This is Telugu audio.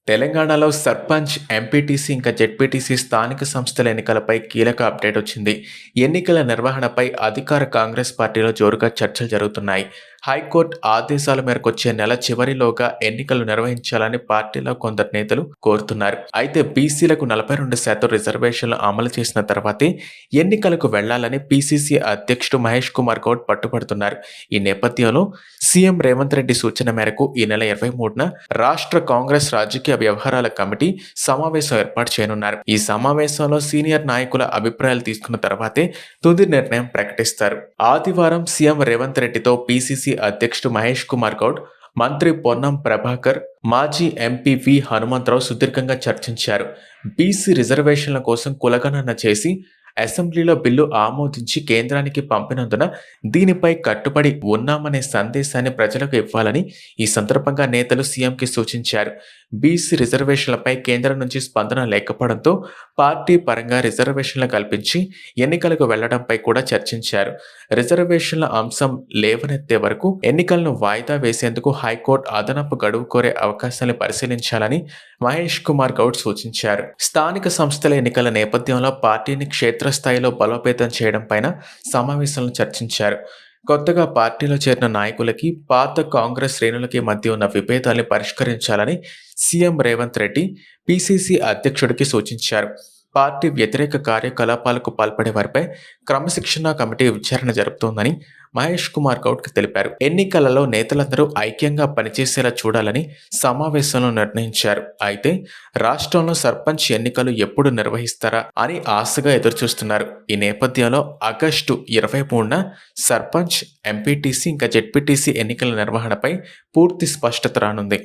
తెలంగాణలో సర్పంచ్, ఎంపీటీసీ ఇంకా జెడ్పీటీసీ స్థానిక సంస్థల ఎన్నికలపై కీలక అప్డేట్ వచ్చింది. ఎన్నికల నిర్వహణపై అధికార కాంగ్రెస్ పార్టీలో జోరుగా చర్చలు జరుగుతున్నాయి. హైకోర్టు ఆదేశాల మేరకు వచ్చే నెల చివరిలోగా ఎన్నికలు నిర్వహించాలని పార్టీలో కొందరు నేతలు కోరుతున్నారు. అయితే బీసీలకు 42% రిజర్వేషన్లు అమలు చేసిన తర్వాతే ఎన్నికలకు వెళ్లాలని పీసీసీ అధ్యక్షుడు మహేష్ కుమార్ గౌడ్ పట్టుబడుతున్నారు. ఈ నేపథ్యంలో సీఎం రేవంత్ రెడ్డి సూచన మేరకు ఈ నెల 23న రాష్ట్ర కాంగ్రెస్ రాజకీయ వ్యవహారాల కమిటీ సమావేశం ఏర్పాటు చేయనున్నారు. ఈ సమావేశంలో సీనియర్ నాయకుల అభిప్రాయాలు తీసుకున్న తర్వాతే తుది నిర్ణయం ప్రకటిస్తారు. ఆదివారం సీఎం రేవంత్ రెడ్డితో పీసీసీ అధ్యక్షుడు మహేష్ కుమార్ గౌడ్, మంత్రి పొన్నం ప్రభాకర్, మాజీ ఎంపీ వి హనుమంతరావు సుదీర్ఘంగా చర్చించారు. బీసీ రిజర్వేషన్ల కోసం కులగణన చేసి అసెంబ్లీలో బిల్లు ఆమోదించి కేంద్రానికి పంపినందున దీనిపై కట్టుబడి ఉన్నామనే సందేశాన్ని ప్రజలకు ఇవ్వాలని ఈ సందర్భంగా నేతలు సీఎంకి సూచించారు. బీసీ రిజర్వేషన్లపై కేంద్రం నుంచి స్పందన లేకపోవడంతో పార్టీ పరంగా రిజర్వేషన్లు కల్పించి ఎన్నికలకు వెళ్లడంపై కూడా చర్చించారు. రిజర్వేషన్ల అంశం లేవనెత్తే వరకు ఎన్నికలను వాయిదా వేసేందుకు హైకోర్టు అదనపు గడువు కోరే అవకాశాన్ని పరిశీలించాలని మహేష్ కుమార్ గౌడ్ సూచించారు. స్థానిక సంస్థల ఎన్నికల నేపథ్యంలో పార్టీని క్షేత్రస్థాయిలో బలోపేతం చేయడం పైన సమావేశంలో చర్చించారు. కొత్తగా పార్టీలో చేరిన నాయకులకి, పాత కాంగ్రెస్ శ్రేణులకి మధ్య ఉన్న విభేదాల్ని పరిష్కరించాలని సీఎం రేవంత్ రెడ్డి పీసీసీ అధ్యక్షుడికి సూచించారు. పార్టీ వ్యతిరేక కార్యకలాపాలకు పాల్పడే వారిపై క్రమశిక్షణ కమిటీ విచారణ జరుపుతోందని మహేష్ కుమార్ గౌడ్కి తెలిపారు. ఎన్నికలలో నేతలందరూ ఐక్యంగా పనిచేసేలా చూడాలని సమావేశంలో నిర్ణయించారు. అయితే రాష్ట్రంలో సర్పంచ్ ఎన్నికలు ఎప్పుడు నిర్వహిస్తారా అని ఆశగా ఎదురుచూస్తున్నారు. ఈ నేపథ్యంలో ఆగస్టు 23న సర్పంచ్, ఎంపీటీసీ ఇంకా జెడ్పీటీసీ ఎన్నికల నిర్వహణపై పూర్తి స్పష్టత రానుంది.